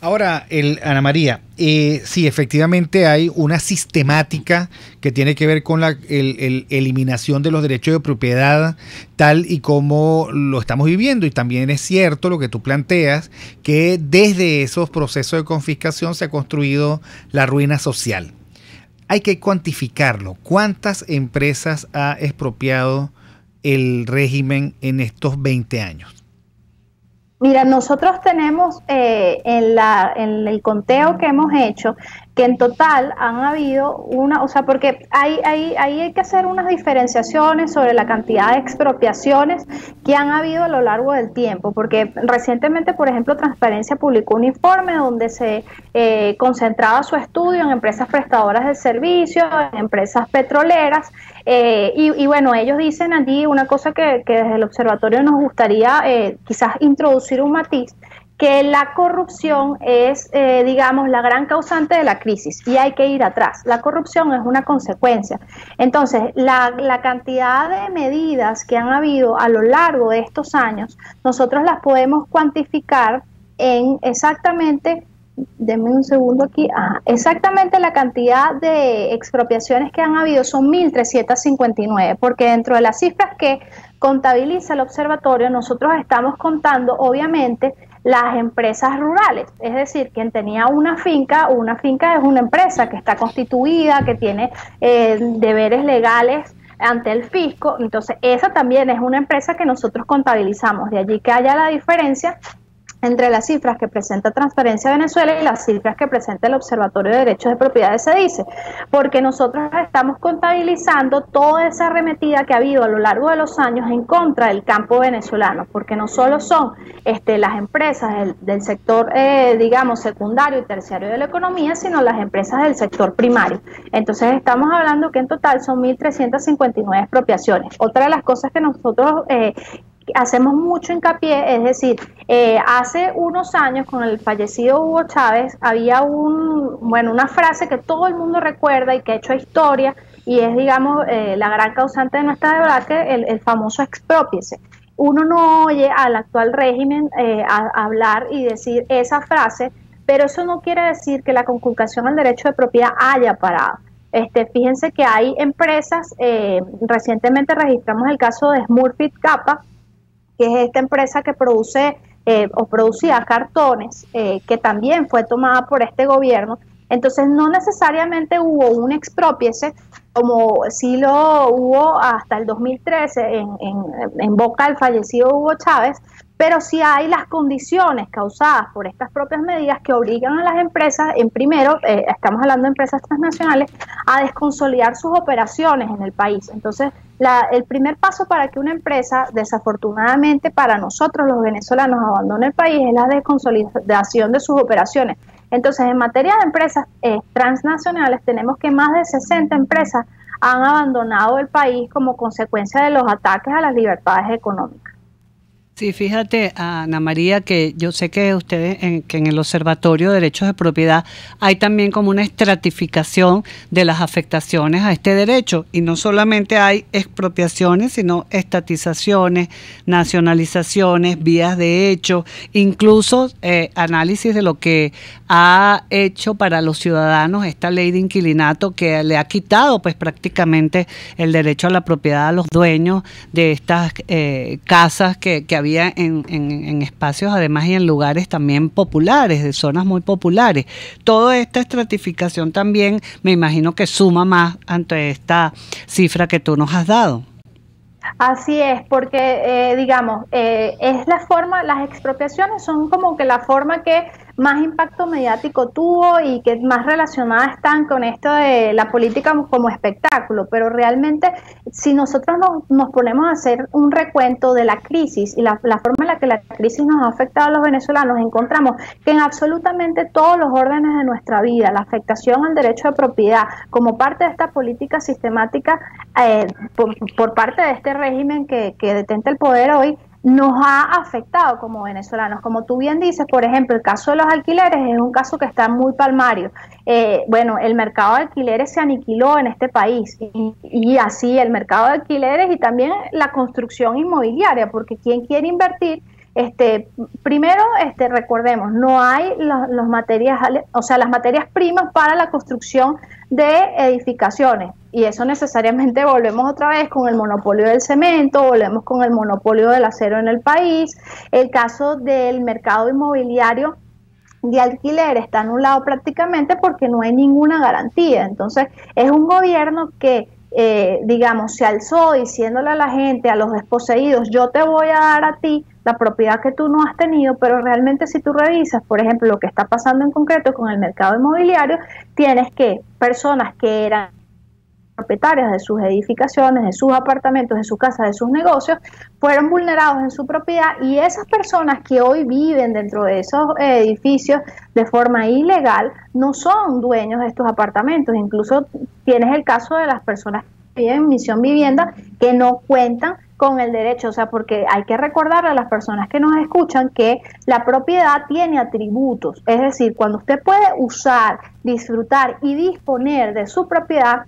Ahora, Ana María, sí, efectivamente hay una sistemática que tiene que ver con la eliminación de los derechos de propiedad tal y como lo estamos viviendo, y también es cierto lo que tú planteas, que desde esos procesos de confiscación se ha construido la ruina social. Hay que cuantificarlo. ¿Cuántas empresas ha expropiado el régimen en estos 20 años? Mira, nosotros tenemos en el conteo que hemos hecho que en total han habido porque hay que hacer unas diferenciaciones sobre la cantidad de expropiaciones que han habido a lo largo del tiempo, porque recientemente, por ejemplo, Transparencia publicó un informe donde se concentraba su estudio en empresas prestadoras de servicios, en empresas petroleras, y bueno, ellos dicen allí una cosa que desde el observatorio nos gustaría quizás introducir un matiz, que la corrupción es, digamos, la gran causante de la crisis y hay que ir atrás. La corrupción es una consecuencia. Entonces, la cantidad de medidas que han habido a lo largo de estos años, nosotros las podemos cuantificar en exactamente, denme un segundo aquí, exactamente la cantidad de expropiaciones que han habido son 1.359, porque dentro de las cifras que contabiliza el observatorio, nosotros estamos contando, obviamente, las empresas rurales, es decir, quien tenía una finca es una empresa que está constituida, que tiene deberes legales ante el fisco, entonces esa también es una empresa que nosotros contabilizamos, de allí que haya la diferencia entre las cifras que presenta Transparencia Venezuela y las cifras que presenta el Observatorio de Derechos de Propiedad, se dice, porque nosotros estamos contabilizando toda esa arremetida que ha habido a lo largo de los años en contra del campo venezolano, porque no solo son las empresas del sector, digamos, secundario y terciario de la economía, sino las empresas del sector primario. Entonces estamos hablando que en total son 1.359 expropiaciones. Otra de las cosas que nosotros hacemos mucho hincapié, es decir, hace unos años con el fallecido Hugo Chávez había una frase que todo el mundo recuerda y que ha hecho historia y es, digamos, la gran causante de nuestra debate, el famoso exprópiese. Uno no oye al actual régimen hablar y decir esa frase, pero eso no quiere decir que la conculcación al derecho de propiedad haya parado. Fíjense que hay empresas, recientemente registramos el caso de Smurfit Kappa, que es esta empresa que produce o producía cartones, que también fue tomada por este gobierno. Entonces no necesariamente hubo un exprópiese, como sí lo hubo hasta el 2013 en boca del fallecido Hugo Chávez, pero sí hay las condiciones causadas por estas propias medidas que obligan a las empresas, primero, estamos hablando de empresas transnacionales, a desconsolidar sus operaciones en el país. Entonces, el primer paso para que una empresa, desafortunadamente para nosotros los venezolanos, abandone el país es la desconsolidación de sus operaciones. Entonces, en materia de empresas transnacionales, tenemos que más de 60 empresas han abandonado el país como consecuencia de los ataques a las libertades económicas. Sí, fíjate, Ana María, que yo sé que ustedes, que en el Observatorio de Derechos de Propiedad hay también como una estratificación de las afectaciones a este derecho, y no solamente hay expropiaciones, sino estatizaciones, nacionalizaciones, vías de hecho, incluso análisis de lo que ha hecho para los ciudadanos esta ley de inquilinato, que le ha quitado pues prácticamente el derecho a la propiedad a los dueños de estas casas que había en espacios además y en lugares también populares, de zonas muy populares. Toda esta estratificación también me imagino que suma más ante esta cifra que tú nos has dado. Así es, porque digamos, es la forma, las expropiaciones son como que la forma que más impacto mediático tuvo y que más relacionadas están con esto de la política como espectáculo, pero realmente si nosotros nos ponemos a hacer un recuento de la crisis y la forma en la que la crisis nos ha afectado a los venezolanos, encontramos que en absolutamente todos los órdenes de nuestra vida, la afectación al derecho de propiedad como parte de esta política sistemática por parte de este régimen que detenta el poder hoy, nos ha afectado como venezolanos. Como tú bien dices, por ejemplo, el caso de los alquileres es un caso que está muy palmario. Bueno, el mercado de alquileres se aniquiló en este país y así el mercado de alquileres y también la construcción inmobiliaria, porque quien quiere invertir, primero, recordemos, no hay los materiales, o sea, las materias primas para la construcción de edificaciones, y eso necesariamente volvemos otra vez con el monopolio del cemento, volvemos con el monopolio del acero en el país. El caso del mercado inmobiliario de alquiler está anulado prácticamente porque no hay ninguna garantía. Entonces, es un gobierno que digamos, se alzó diciéndole a la gente, a los desposeídos, yo te voy a dar a ti la propiedad que tú no has tenido, pero realmente si tú revisas, por ejemplo, lo que está pasando en concreto con el mercado inmobiliario, tienes que personas que eran propietarias de sus edificaciones, de sus apartamentos, de sus casas, de sus negocios, fueron vulnerados en su propiedad, y esas personas que hoy viven dentro de esos edificios de forma ilegal no son dueños de estos apartamentos. Incluso tienes el caso de las personas que viven en Misión Vivienda que no cuentan con el derecho, o sea, porque hay que recordar a las personas que nos escuchan que la propiedad tiene atributos, es decir, cuando usted puede usar, disfrutar y disponer de su propiedad,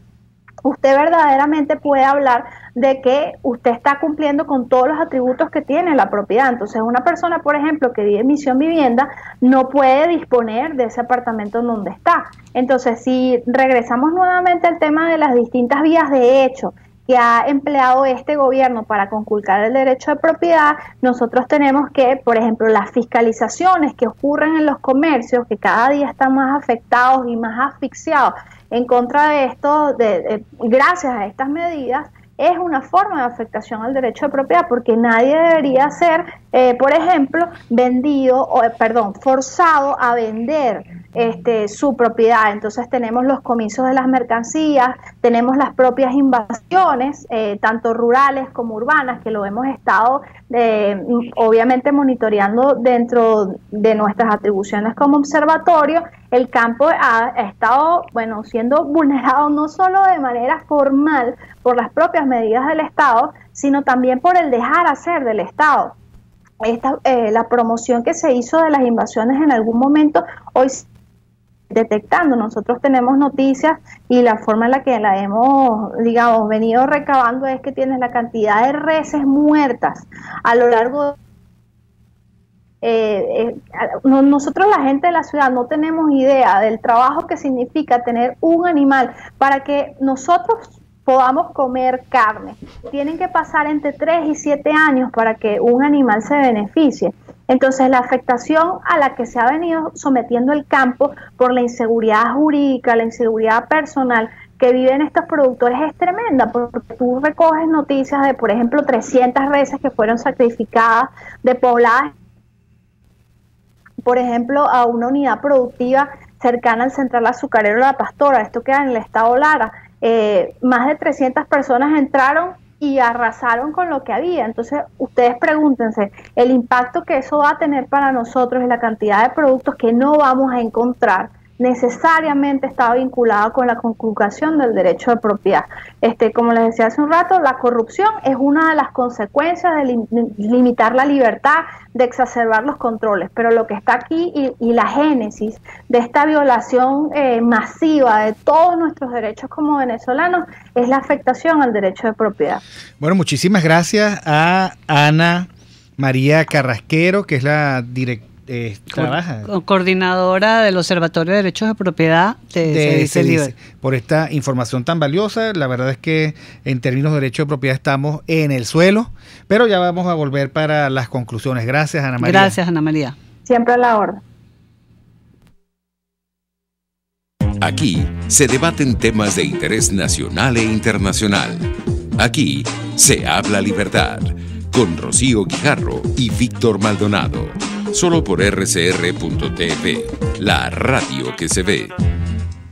usted verdaderamente puede hablar de que usted está cumpliendo con todos los atributos que tiene la propiedad. Entonces, una persona, por ejemplo, que vive en Misión Vivienda, no puede disponer de ese apartamento en donde está. Entonces, si regresamos nuevamente al tema de las distintas vías de hecho que ha empleado este gobierno para conculcar el derecho de propiedad, nosotros tenemos que, por ejemplo, las fiscalizaciones que ocurren en los comercios, que cada día están más afectados y más asfixiados en contra de esto, gracias a estas medidas, es una forma de afectación al derecho de propiedad, porque nadie debería ser, por ejemplo, forzado a vender su propiedad. Entonces tenemos los comisos de las mercancías, tenemos las propias invasiones, tanto rurales como urbanas, que lo hemos estado obviamente monitoreando dentro de nuestras atribuciones como observatorio. El campo ha estado, siendo vulnerado no solo de manera formal por las propias medidas del Estado, sino también por el dejar hacer del Estado. La promoción que se hizo de las invasiones en algún momento, hoy detectando, nosotros tenemos noticias y la forma en la que la hemos, venido recabando es que tienes la cantidad de reses muertas a lo largo de nosotros, la gente de la ciudad, no tenemos idea del trabajo que significa tener un animal para que nosotros podamos comer carne. Tienen que pasar entre 3 y 7 años para que un animal se beneficie. Entonces, la afectación a la que se ha venido sometiendo el campo por la inseguridad jurídica, la inseguridad personal que viven estos productores es tremenda, porque tú recoges noticias de, por ejemplo, 300 reses que fueron sacrificadas, de pobladas, por ejemplo, a una unidad productiva cercana al Central Azucarero La Pastora, esto queda en el estado Lara. Más de 300 personas entraron y arrasaron con lo que había. Entonces, ustedes pregúntense, el impacto que eso va a tener para nosotros y la cantidad de productos que no vamos a encontrar necesariamente está vinculado con la conculcación del derecho de propiedad. Como les decía hace un rato, la corrupción es una de las consecuencias de limitar la libertad, de exacerbar los controles, pero lo que está aquí y la génesis de esta violación masiva de todos nuestros derechos como venezolanos es la afectación al derecho de propiedad. Bueno, muchísimas gracias a Ana María Carrasquero, que es la directora, coordinadora del Observatorio de Derechos de Propiedad de CEDICE, por esta información tan valiosa. La verdad es que en términos de derecho de propiedad estamos en el suelo, pero ya vamos a volver para las conclusiones. Gracias, Ana María. Gracias, Ana María. Siempre a la orden. Aquí se debaten temas de interés nacional e internacional. Aquí se habla libertad, con Rocío Guijarro y Víctor Maldonado. Solo por rcr.tv, la radio que se ve.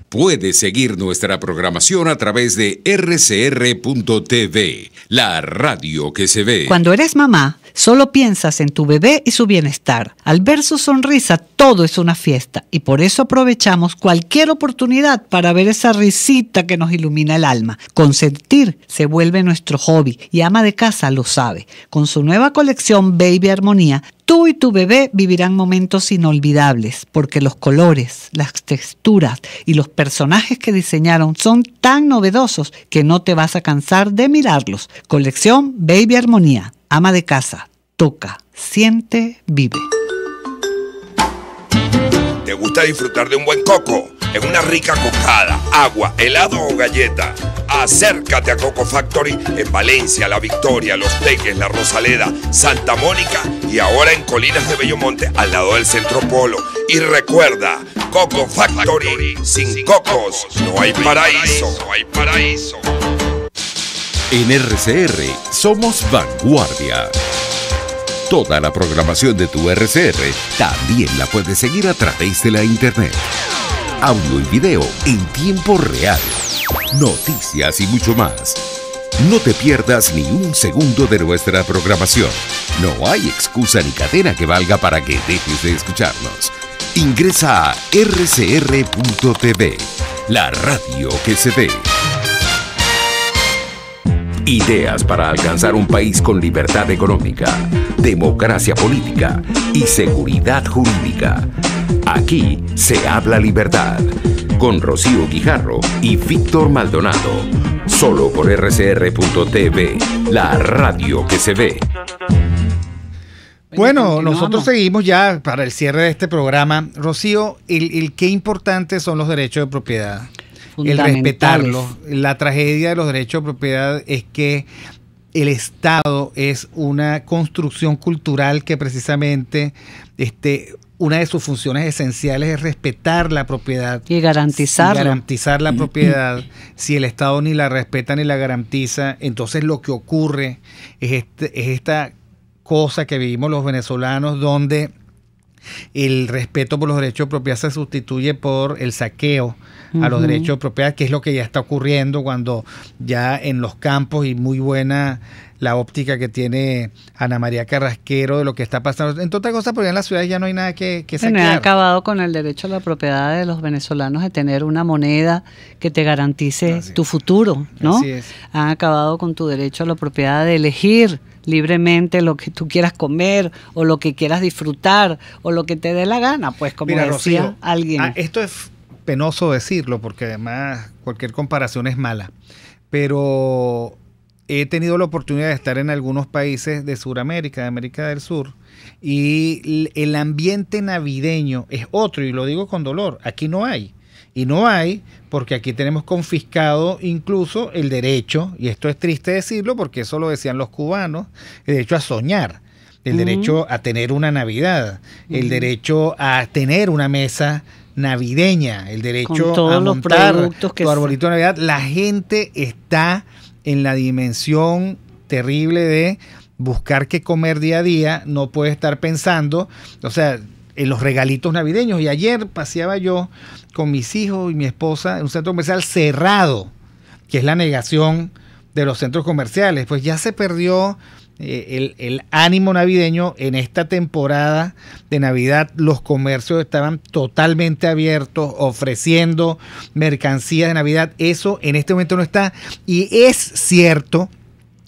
Puedes seguir nuestra programación a través de rcr.tv, la radio que se ve. Cuando eres mamá, solo piensas en tu bebé y su bienestar. Al ver su sonrisa, todo es una fiesta y por eso aprovechamos cualquier oportunidad para ver esa risita que nos ilumina el alma. Consentir se vuelve nuestro hobby y Ama de Casa lo sabe. Con su nueva colección Baby Armonía, tú y tu bebé vivirán momentos inolvidables porque los colores, las texturas y los personajes que diseñaron son tan novedosos que no te vas a cansar de mirarlos. Colección Baby Armonía. Ama de Casa. Toca, siente, vive. ¿Te gusta disfrutar de un buen coco? En una rica cocada, agua, helado o galleta. Acércate a Coco Factory en Valencia, La Victoria, Los Teques, La Rosaleda, Santa Mónica y ahora en Colinas de Bellomonte al lado del Centro Polo. Y recuerda, Coco Factory, sin cocos no hay paraíso. No hay paraíso. En RCR somos vanguardia. Toda la programación de tu RCR también la puedes seguir a través de la internet. Audio y video en tiempo real. Noticias y mucho más. No te pierdas ni un segundo de nuestra programación. No hay excusa ni cadena que valga para que dejes de escucharnos. Ingresa a rcr.tv, la radio que se ve. Ideas para alcanzar un país con libertad económica, democracia política y seguridad jurídica. Aquí se habla libertad, con Rocío Guijarro y Víctor Maldonado. Solo por rcr.tv, la radio que se ve. Bueno, nosotros seguimos ya para el cierre de este programa. Rocío, qué importantes son los derechos de propiedad. El respetarlos. La tragedia de los derechos de propiedad es que el Estado es una construcción cultural que precisamente una de sus funciones esenciales es respetar la propiedad y garantizar la propiedad. Si el Estado ni la respeta ni la garantiza, entonces lo que ocurre es esta cosa que vivimos los venezolanos, donde el respeto por los derechos de propiedad se sustituye por el saqueo a los derechos de propiedad, que es lo que ya está ocurriendo cuando ya en los campos, y muy buena la óptica que tiene Ana María Carrasquero de lo que está pasando. Entre otras cosas, porque en las ciudades ya no hay nada que saquear. Han acabado con el derecho a la propiedad de los venezolanos de tener una moneda que te garantice tu futuro, ¿no? Así es. Han acabado con tu derecho a la propiedad de elegir libremente lo que tú quieras comer o lo que quieras disfrutar o lo que te dé la gana, pues como decía Rocío, alguien. Esto es penoso decirlo porque además cualquier comparación es mala, pero he tenido la oportunidad de estar en algunos países de Sudamérica, de América del Sur, y el ambiente navideño es otro, y lo digo con dolor. Aquí no hay. Y no hay porque aquí tenemos confiscado incluso el derecho, y esto es triste decirlo porque eso lo decían los cubanos, el derecho a soñar, el derecho a tener una Navidad, el derecho a tener una mesa navideña, el derecho todos a los montar productos que tu arbolito de Navidad. La gente está en la dimensión terrible de buscar qué comer día a día, no puede estar pensando, o sea, en los regalitos navideños. Y ayer paseaba yo con mis hijos y mi esposa en un centro comercial cerrado, que es la negación de los centros comerciales. Pues ya se perdió el ánimo navideño en esta temporada de Navidad. Los comercios estaban totalmente abiertos, ofreciendo mercancías de Navidad. Eso en este momento no está. Y es cierto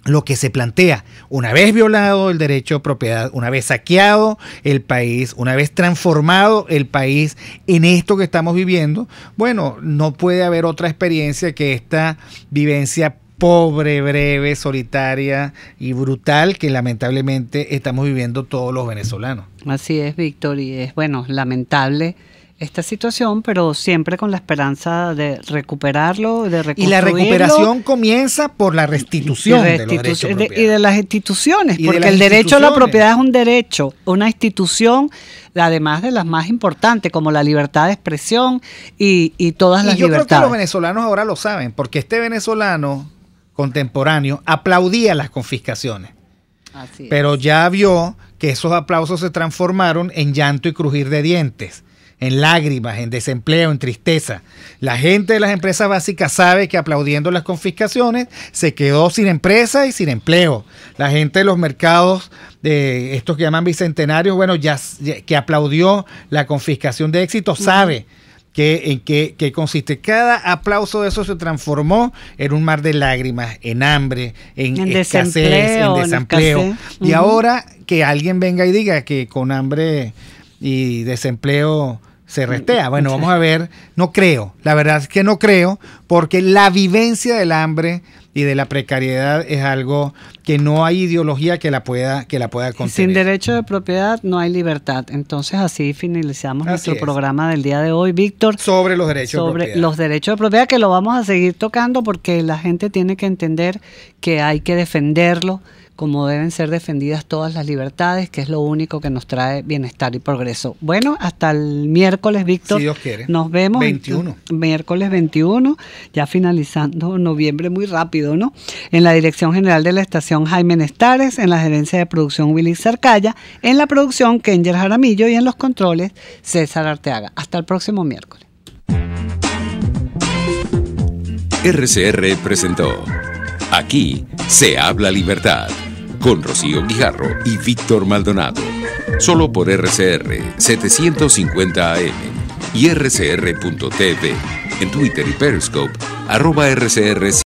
lo que se plantea: una vez violado el derecho de propiedad, una vez saqueado el país, una vez transformado el país en esto que estamos viviendo, bueno, no puede haber otra experiencia que esta vivencia pobre, breve, solitaria y brutal que lamentablemente estamos viviendo todos los venezolanos. Así es, Víctor, y es, bueno, lamentable esta situación, pero siempre con la esperanza de recuperarlo, de reconstruirlo. Y la recuperación comienza por la restitución de los derechos de propiedad. Y de las instituciones, porque el derecho a la propiedad es un derecho, una institución, además de las más importantes, como la libertad de expresión y todas las libertades. Y yo creo que los venezolanos ahora lo saben, porque este venezolano contemporáneo aplaudía las confiscaciones. Así es. Pero ya vio que esos aplausos se transformaron en llanto y crujir de dientes, en lágrimas, en desempleo, en tristeza. La gente de las empresas básicas sabe que aplaudiendo las confiscaciones se quedó sin empresa y sin empleo. La gente de los mercados, de estos que llaman bicentenarios, bueno, ya que aplaudió la confiscación de Éxito, sabe en qué consiste. Cada aplauso de eso se transformó en un mar de lágrimas, en hambre, en escasez, en desempleo. Y ahora que alguien venga y diga que con hambre y desempleo se restea. Bueno, vamos a ver. No creo. La verdad es que no creo, porque la vivencia del hambre y de la precariedad es algo que no hay ideología que la pueda contener. Sin derecho de propiedad no hay libertad. Entonces así finalizamos nuestro programa del día de hoy, Víctor. Sobre los derechos de propiedad. Sobre los derechos de propiedad, que lo vamos a seguir tocando porque la gente tiene que entender que hay que defenderlo como deben ser defendidas todas las libertades, que es lo único que nos trae bienestar y progreso. Bueno, hasta el miércoles, Víctor. Si Dios quiere. Nos vemos. 21. Miércoles 21, ya finalizando noviembre muy rápido, ¿no? En la dirección general de la estación, Jaime Nestares, en la gerencia de producción, Willy Sarcaya, en la producción, Kenger Jaramillo, y en los controles, César Arteaga. Hasta el próximo miércoles. RCR presentó Aquí se habla libertad, con Rocío Guijarro y Víctor Maldonado. Solo por RCR 750 AM y rcr.tv. En Twitter y Periscope, @RCR